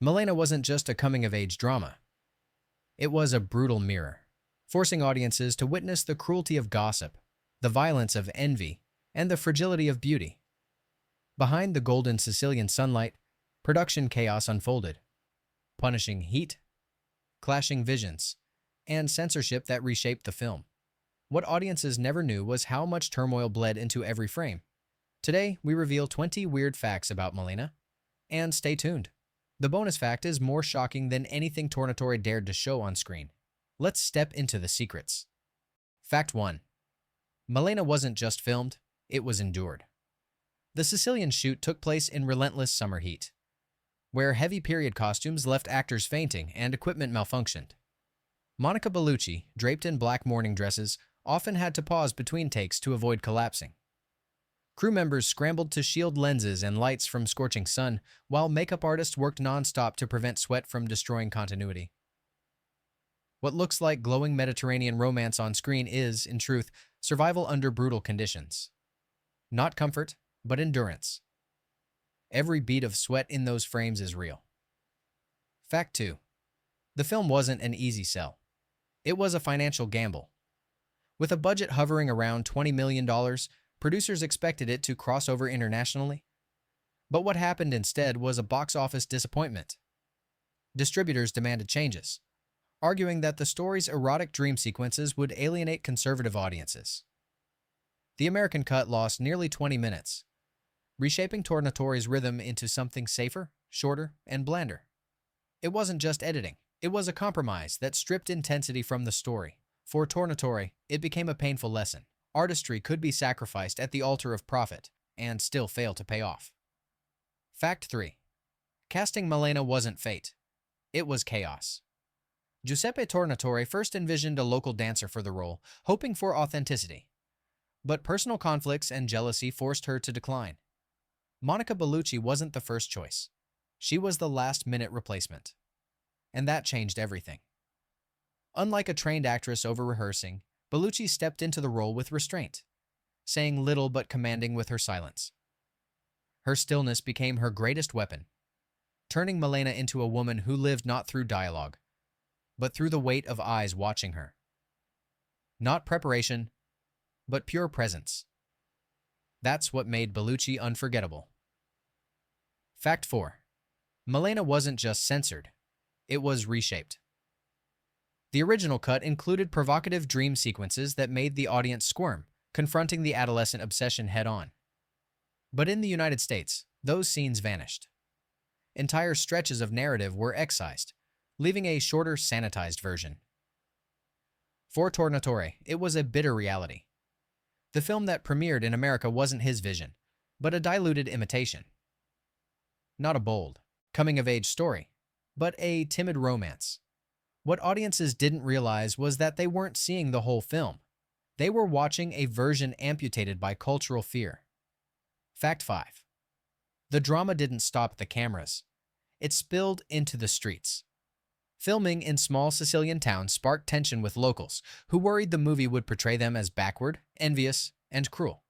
Malena wasn't just a coming-of-age drama. It was a brutal mirror, forcing audiences to witness the cruelty of gossip, the violence of envy, and the fragility of beauty. Behind the golden Sicilian sunlight, production chaos unfolded, punishing heat, clashing visions, and censorship that reshaped the film. What audiences never knew was how much turmoil bled into every frame. Today, we reveal 20 weird facts about Malena, and stay tuned. The bonus fact is more shocking than anything Tornatore dared to show on screen. Let's step into the secrets. Fact 1. Malena wasn't just filmed, it was endured. The Sicilian shoot took place in relentless summer heat, where heavy period costumes left actors fainting and equipment malfunctioned. Monica Bellucci, draped in black mourning dresses, often had to pause between takes to avoid collapsing. Crew members scrambled to shield lenses and lights from scorching sun, while makeup artists worked non-stop to prevent sweat from destroying continuity. What looks like glowing Mediterranean romance on screen is, in truth, survival under brutal conditions. Not comfort, but endurance. Every bead of sweat in those frames is real. Fact 2. The film wasn't an easy sell. It was a financial gamble. With a budget hovering around $20 million, producers expected it to cross over internationally. But what happened instead was a box office disappointment. Distributors demanded changes, arguing that the story's erotic dream sequences would alienate conservative audiences. The American cut lost nearly 20 minutes, reshaping Tornatore's rhythm into something safer, shorter, and blander. It wasn't just editing. It was a compromise that stripped intensity from the story. For Tornatore, it became a painful lesson. Artistry could be sacrificed at the altar of profit and still fail to pay off. Fact 3. Casting Malena wasn't fate. It was chaos. Giuseppe Tornatore first envisioned a local dancer for the role, hoping for authenticity. But personal conflicts and jealousy forced her to decline. Monica Bellucci wasn't the first choice. She was the last-minute replacement. And that changed everything. Unlike a trained actress over-rehearsing, Bellucci stepped into the role with restraint, saying little but commanding with her silence. Her stillness became her greatest weapon, turning Malena into a woman who lived not through dialogue, but through the weight of eyes watching her. Not preparation, but pure presence. That's what made Bellucci unforgettable. Fact 4. Malena wasn't just censored, it was reshaped. The original cut included provocative dream sequences that made the audience squirm, confronting the adolescent obsession head-on. But in the United States, those scenes vanished. Entire stretches of narrative were excised, leaving a shorter, sanitized version. For Tornatore, it was a bitter reality. The film that premiered in America wasn't his vision, but a diluted imitation. Not a bold, coming-of-age story, but a timid romance. What audiences didn't realize was that they weren't seeing the whole film. They were watching a version amputated by cultural fear. Fact 5. The drama didn't stop at the cameras. It spilled into the streets. Filming in small Sicilian towns sparked tension with locals, who worried the movie would portray them as backward, envious, and cruel.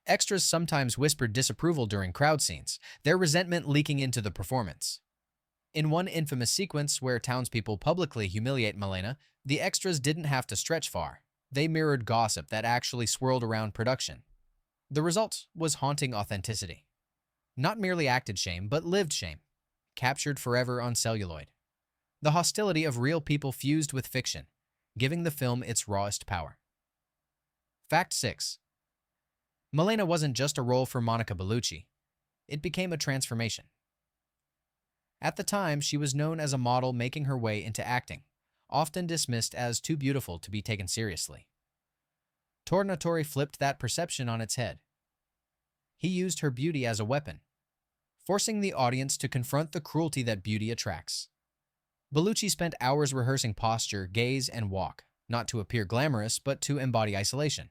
Extras sometimes whispered disapproval during crowd scenes, their resentment leaking into the performance. In one infamous sequence where townspeople publicly humiliate Malena, the extras didn't have to stretch far. They mirrored gossip that actually swirled around production. The result was haunting authenticity. Not merely acted shame, but lived shame, captured forever on celluloid. The hostility of real people fused with fiction, giving the film its rawest power. Fact 6. Malena wasn't just a role for Monica Bellucci. It became a transformation. At the time, she was known as a model making her way into acting, often dismissed as too beautiful to be taken seriously. Tornatore flipped that perception on its head. He used her beauty as a weapon, forcing the audience to confront the cruelty that beauty attracts. Bellucci spent hours rehearsing posture, gaze, and walk, not to appear glamorous, but to embody isolation.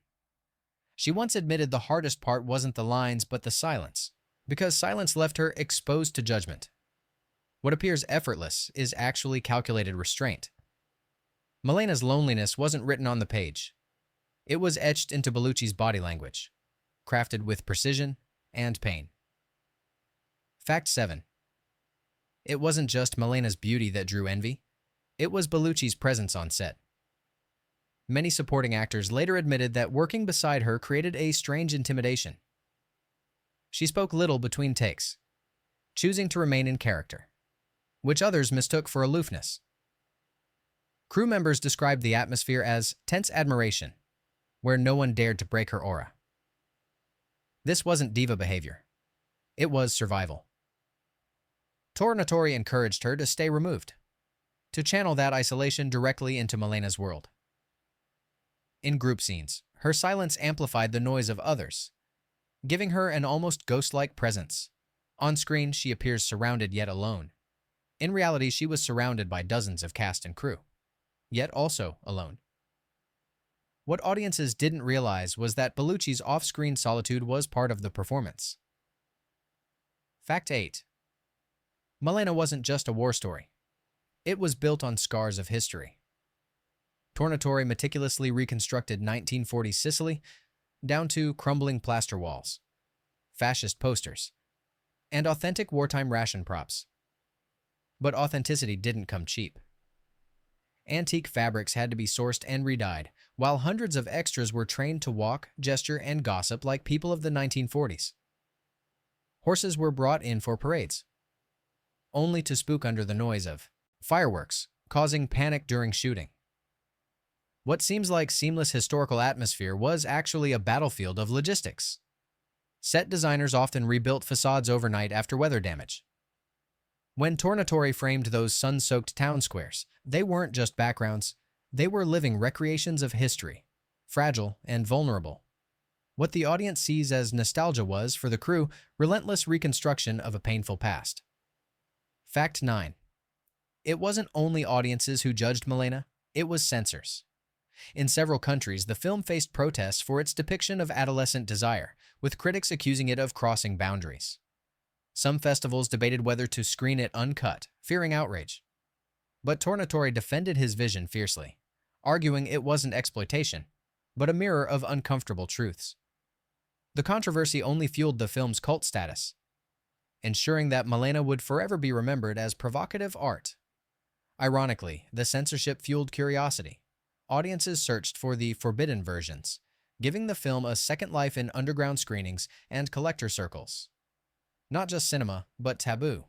She once admitted the hardest part wasn't the lines, but the silence, because silence left her exposed to judgment. What appears effortless is actually calculated restraint. Malena's loneliness wasn't written on the page. It was etched into Bellucci's body language, crafted with precision and pain. Fact 7. It wasn't just Malena's beauty that drew envy, it was Bellucci's presence on set. Many supporting actors later admitted that working beside her created a strange intimidation. She spoke little between takes, choosing to remain in character, which others mistook for aloofness. Crew members described the atmosphere as tense admiration, where no one dared to break her aura. This wasn't diva behavior. It was survival. Tornatore encouraged her to stay removed, to channel that isolation directly into Malena's world. In group scenes, her silence amplified the noise of others, giving her an almost ghost-like presence. On screen, she appears surrounded yet alone. In reality, she was surrounded by dozens of cast and crew, yet also alone. What audiences didn't realize was that Bellucci's off-screen solitude was part of the performance. Fact 8. Malena wasn't just a war story. It was built on scars of history. Tornatore meticulously reconstructed 1940s Sicily down to crumbling plaster walls, fascist posters, and authentic wartime ration props. But authenticity didn't come cheap. Antique fabrics had to be sourced and redyed, while hundreds of extras were trained to walk, gesture, and gossip like people of the 1940s. Horses were brought in for parades, only to spook under the noise of fireworks, causing panic during shooting. What seems like seamless historical atmosphere was actually a battlefield of logistics. Set designers often rebuilt facades overnight after weather damage. When Tornatore framed those sun-soaked town squares, they weren't just backgrounds, they were living recreations of history, fragile and vulnerable. What the audience sees as nostalgia was, for the crew, relentless reconstruction of a painful past. Fact 9. It wasn't only audiences who judged Malena, it was censors. In several countries, the film faced protests for its depiction of adolescent desire, with critics accusing it of crossing boundaries. Some festivals debated whether to screen it uncut, fearing outrage. But Tornatore defended his vision fiercely, arguing it wasn't exploitation, but a mirror of uncomfortable truths. The controversy only fueled the film's cult status, ensuring that Malena would forever be remembered as provocative art. Ironically, the censorship fueled curiosity. Audiences searched for the forbidden versions, giving the film a second life in underground screenings and collector circles. Not just cinema, but taboo.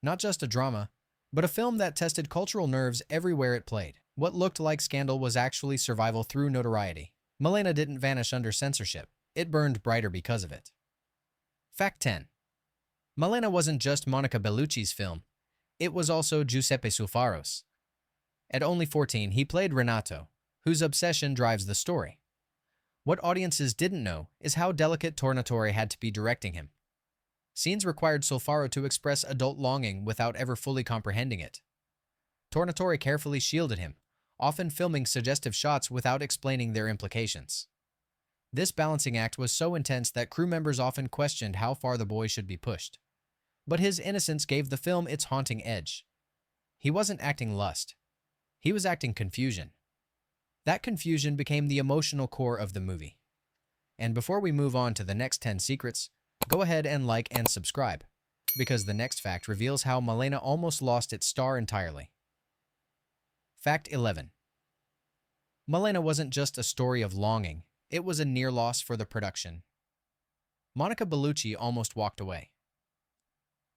Not just a drama, but a film that tested cultural nerves everywhere it played. What looked like scandal was actually survival through notoriety. Malena didn't vanish under censorship. It burned brighter because of it. Fact 10. Malena wasn't just Monica Bellucci's film. It was also Giuseppe Sulfaro's. At only 14, he played Renato, whose obsession drives the story. What audiences didn't know is how delicate Tornatore had to be directing him. Scenes required Sulfaro to express adult longing without ever fully comprehending it. Tornatore carefully shielded him, often filming suggestive shots without explaining their implications. This balancing act was so intense that crew members often questioned how far the boy should be pushed. But his innocence gave the film its haunting edge. He wasn't acting lust. He was acting confusion. That confusion became the emotional core of the movie. And before we move on to the next 10 secrets, go ahead and like and subscribe, because the next fact reveals how Malena almost lost its star entirely. Fact 11. Malena wasn't just a story of longing, it was a near loss for the production. Monica Bellucci almost walked away.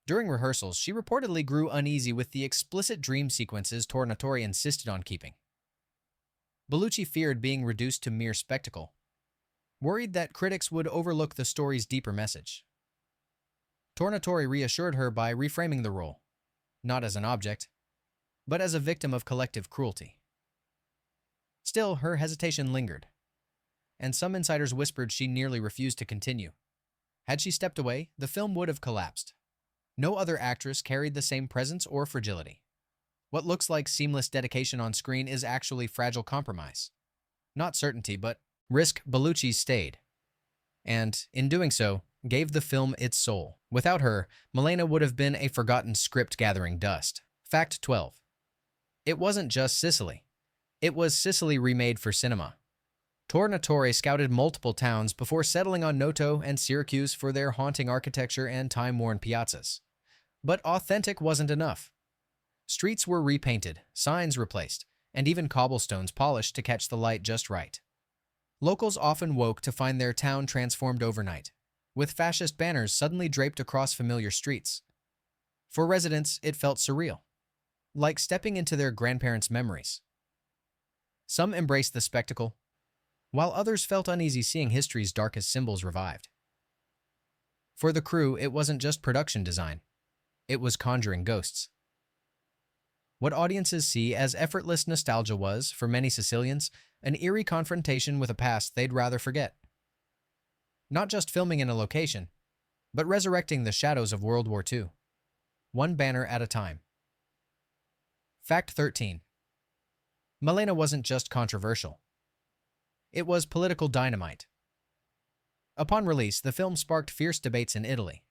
During rehearsals, she reportedly grew uneasy with the explicit dream sequences Tornatore insisted on keeping. Bellucci feared being reduced to mere spectacle, worried that critics would overlook the story's deeper message. Tornatore reassured her by reframing the role, not as an object, but as a victim of collective cruelty. Still, her hesitation lingered, and some insiders whispered she nearly refused to continue. Had she stepped away, the film would have collapsed. No other actress carried the same presence or fragility. What looks like seamless dedication on screen is actually fragile compromise. Not certainty, but risk. Bellucci stayed, and, in doing so, gave the film its soul. Without her, Malena would have been a forgotten script gathering dust. Fact 12. It wasn't just Sicily. It was Sicily remade for cinema. Tornatore scouted multiple towns before settling on Noto and Syracuse for their haunting architecture and time-worn piazzas. But authentic wasn't enough. Streets were repainted, signs replaced, and even cobblestones polished to catch the light just right. Locals often woke to find their town transformed overnight, with fascist banners suddenly draped across familiar streets. For residents, it felt surreal, like stepping into their grandparents' memories. Some embraced the spectacle, while others felt uneasy seeing history's darkest symbols revived. For the crew, it wasn't just production design. It was conjuring ghosts. What audiences see as effortless nostalgia was, for many Sicilians, an eerie confrontation with a past they'd rather forget. Not just filming in a location, but resurrecting the shadows of World War II, one banner at a time. Fact 13. Malena wasn't just controversial. It was political dynamite. Upon release, the film sparked fierce debates in Italy,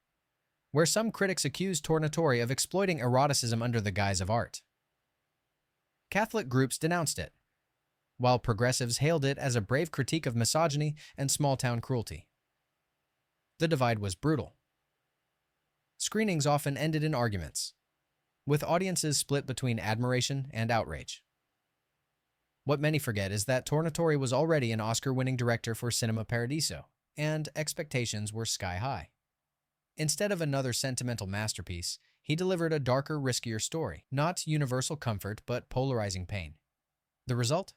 where some critics accused Tornatore of exploiting eroticism under the guise of art. Catholic groups denounced it, while progressives hailed it as a brave critique of misogyny and small-town cruelty. The divide was brutal. Screenings often ended in arguments, with audiences split between admiration and outrage. What many forget is that Tornatore was already an Oscar-winning director for Cinema Paradiso, and expectations were sky-high. Instead of another sentimental masterpiece, he delivered a darker, riskier story, not universal comfort but polarizing pain. The result?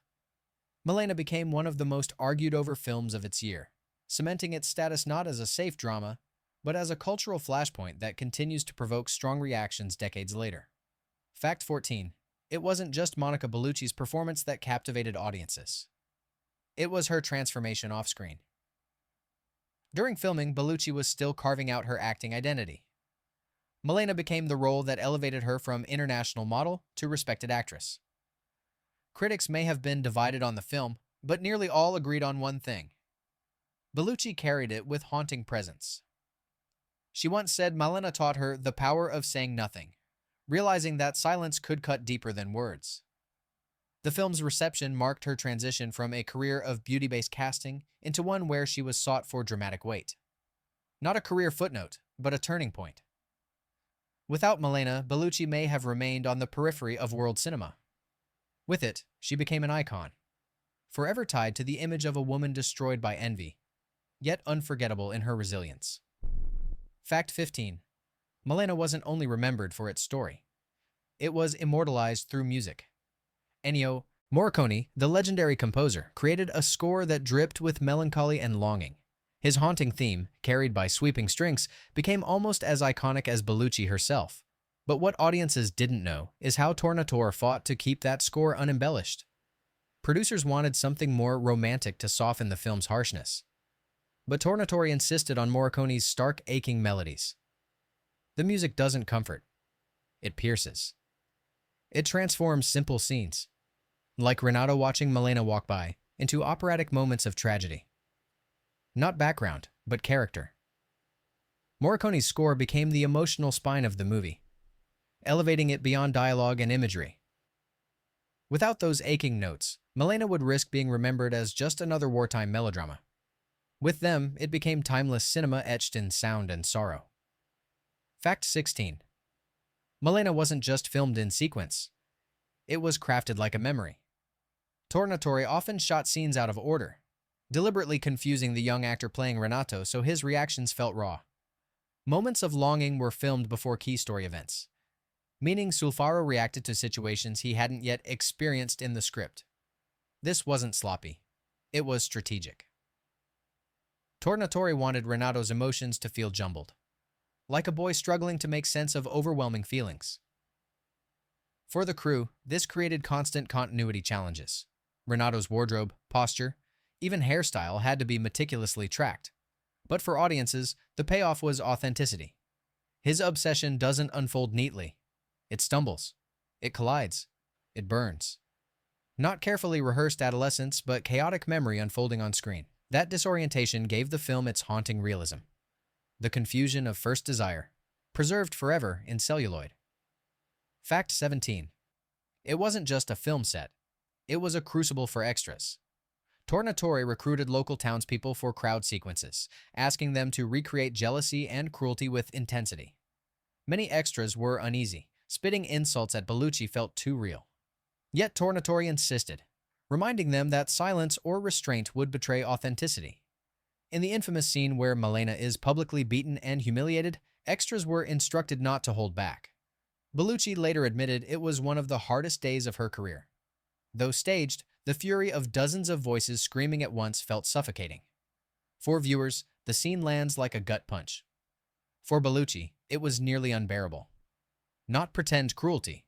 Malena became one of the most argued-over films of its year, cementing its status not as a safe drama, but as a cultural flashpoint that continues to provoke strong reactions decades later. Fact 14. It wasn't just Monica Bellucci's performance that captivated audiences. It was her transformation off-screen. During filming, Bellucci was still carving out her acting identity. Malena became the role that elevated her from international model to respected actress. Critics may have been divided on the film, but nearly all agreed on one thing. Bellucci carried it with haunting presence. She once said Malena taught her the power of saying nothing, realizing that silence could cut deeper than words. The film's reception marked her transition from a career of beauty-based casting into one where she was sought for dramatic weight. Not a career footnote, but a turning point. Without Malena, Bellucci may have remained on the periphery of world cinema. With it, she became an icon, forever tied to the image of a woman destroyed by envy, yet unforgettable in her resilience. Fact 15. Malena wasn't only remembered for its story. It was immortalized through music. Ennio Morricone, the legendary composer, created a score that dripped with melancholy and longing. His haunting theme, carried by sweeping strings, became almost as iconic as Bellucci herself. But what audiences didn't know is how Tornatore fought to keep that score unembellished. Producers wanted something more romantic to soften the film's harshness, but Tornatore insisted on Morricone's stark, aching melodies. The music doesn't comfort. It pierces. It transforms simple scenes, like Renato watching Malena walk by, into operatic moments of tragedy. Not background, but character. Morricone's score became the emotional spine of the movie, elevating it beyond dialogue and imagery. Without those aching notes, Malena would risk being remembered as just another wartime melodrama. With them, it became timeless cinema etched in sound and sorrow. Fact 16. Malena wasn't just filmed in sequence. It was crafted like a memory. Tornatore often shot scenes out of order, deliberately confusing the young actor playing Renato so his reactions felt raw. Moments of longing were filmed before key story events, meaning Sulfaro reacted to situations he hadn't yet experienced in the script. This wasn't sloppy. It was strategic. Tornatore wanted Renato's emotions to feel jumbled, like a boy struggling to make sense of overwhelming feelings. For the crew, this created constant continuity challenges. Renato's wardrobe, posture, even hairstyle had to be meticulously tracked. But for audiences, the payoff was authenticity. His obsession doesn't unfold neatly. It stumbles. It collides. It burns. Not carefully rehearsed adolescence, but chaotic memory unfolding on screen. That disorientation gave the film its haunting realism. The confusion of first desire, preserved forever in celluloid. Fact 17. It wasn't just a film set. It was a crucible for extras. Tornatore recruited local townspeople for crowd sequences, asking them to recreate jealousy and cruelty with intensity. Many extras were uneasy. Spitting insults at Bellucci felt too real. Yet Tornatore insisted, reminding them that silence or restraint would betray authenticity. In the infamous scene where Malena is publicly beaten and humiliated, extras were instructed not to hold back. Bellucci later admitted it was one of the hardest days of her career. Though staged, the fury of dozens of voices screaming at once felt suffocating. For viewers, the scene lands like a gut punch. For Bellucci, it was nearly unbearable. Not pretend cruelty,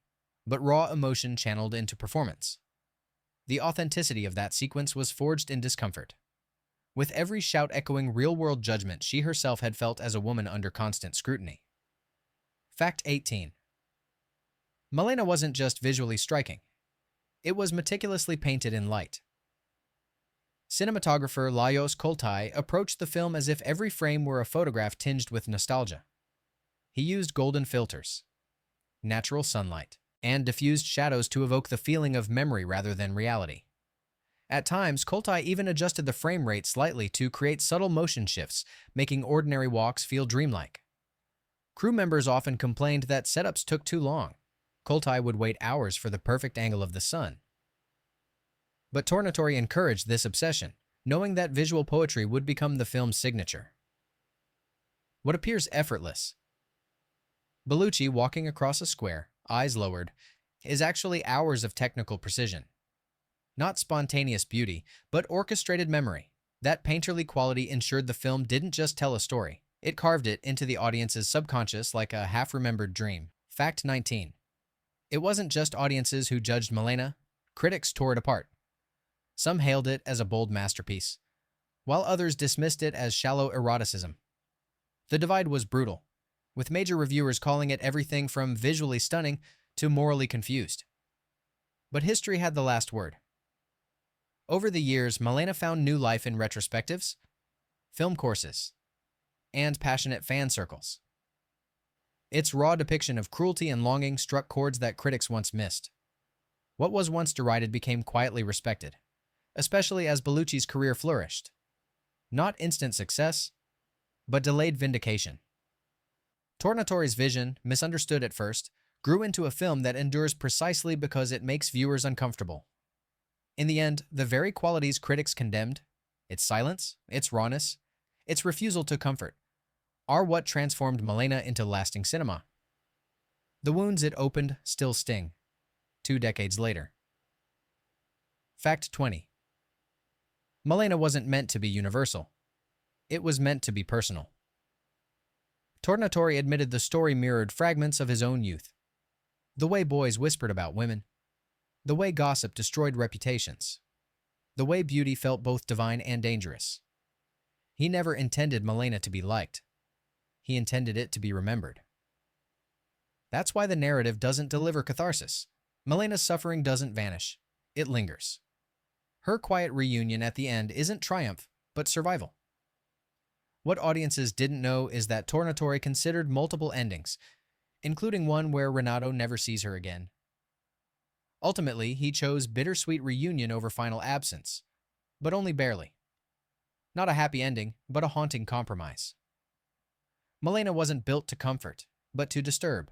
but raw emotion channeled into performance. The authenticity of that sequence was forged in discomfort. With every shout echoing real-world judgment she herself had felt as a woman under constant scrutiny. Fact 18. Malena wasn't just visually striking. It was meticulously painted in light. Cinematographer Lajos Koltai approached the film as if every frame were a photograph tinged with nostalgia. He used golden filters, natural sunlight, and diffused shadows to evoke the feeling of memory rather than reality. At times, Koltai even adjusted the frame rate slightly to create subtle motion shifts, making ordinary walks feel dreamlike. Crew members often complained that setups took too long. Koltai would wait hours for the perfect angle of the sun. But Tornatore encouraged this obsession, knowing that visual poetry would become the film's signature. What appears effortless? Bellucci walking across a square, eyes lowered, is actually hours of technical precision. Not spontaneous beauty, but orchestrated memory. That painterly quality ensured the film didn't just tell a story, it carved it into the audience's subconscious like a half-remembered dream. Fact 19. It wasn't just audiences who judged Malena, critics tore it apart. Some hailed it as a bold masterpiece, while others dismissed it as shallow eroticism. The divide was brutal, with major reviewers calling it everything from visually stunning to morally confused. But history had the last word. Over the years, Malena found new life in retrospectives, film courses, and passionate fan circles. Its raw depiction of cruelty and longing struck chords that critics once missed. What was once derided became quietly respected, especially as Bellucci's career flourished. Not instant success, but delayed vindication. Tornatore's vision, misunderstood at first, grew into a film that endures precisely because it makes viewers uncomfortable. In the end, the very qualities critics condemned, its silence, its rawness, its refusal to comfort, are what transformed Malena into lasting cinema. The wounds it opened still sting, 2 decades later. Fact 20. Malena wasn't meant to be universal. It was meant to be personal. Tornatore admitted the story mirrored fragments of his own youth. The way boys whispered about women, the way gossip destroyed reputations, the way beauty felt both divine and dangerous. He never intended Malena to be liked. He intended it to be remembered. That's why the narrative doesn't deliver catharsis. Malena's suffering doesn't vanish. It lingers. Her quiet reunion at the end isn't triumph, but survival. What audiences didn't know is that Tornatore considered multiple endings, including one where Renato never sees her again. Ultimately, he chose bittersweet reunion over final absence, but only barely. Not a happy ending, but a haunting compromise. Malena wasn't built to comfort, but to disturb.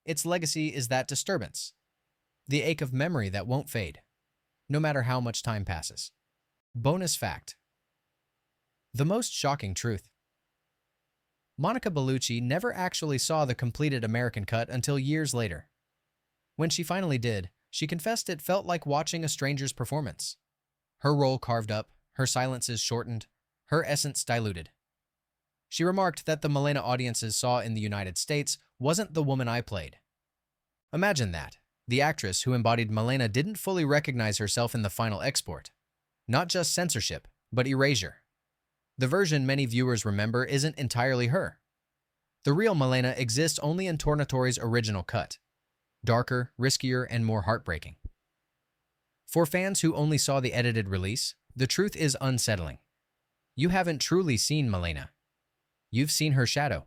Its legacy is that disturbance, the ache of memory that won't fade, no matter how much time passes. Bonus fact. The most shocking truth. Monica Bellucci never actually saw the completed American cut until years later. When she finally did, she confessed it felt like watching a stranger's performance. Her role carved up, her silences shortened, her essence diluted. She remarked that the Malena audiences saw in the United States wasn't the woman I played. Imagine that. The actress who embodied Malena didn't fully recognize herself in the final export. Not just censorship, but erasure. The version many viewers remember isn't entirely her. The real Malena exists only in Tornatore's original cut. Darker, riskier, and more heartbreaking. For fans who only saw the edited release, the truth is unsettling. You haven't truly seen Malena. You've seen her shadow.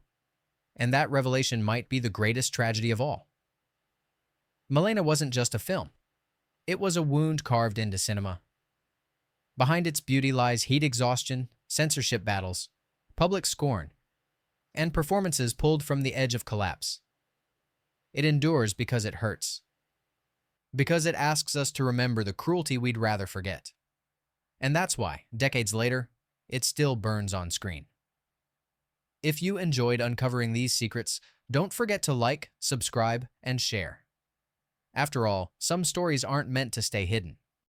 And that revelation might be the greatest tragedy of all. Malena wasn't just a film. It was a wound carved into cinema. Behind its beauty lies heat exhaustion, censorship battles, public scorn, and performances pulled from the edge of collapse. It endures because it hurts, because it asks us to remember the cruelty we'd rather forget. And that's why, decades later, it still burns on screen. If you enjoyed uncovering these secrets, don't forget to like, subscribe, and share. After all, some stories aren't meant to stay hidden.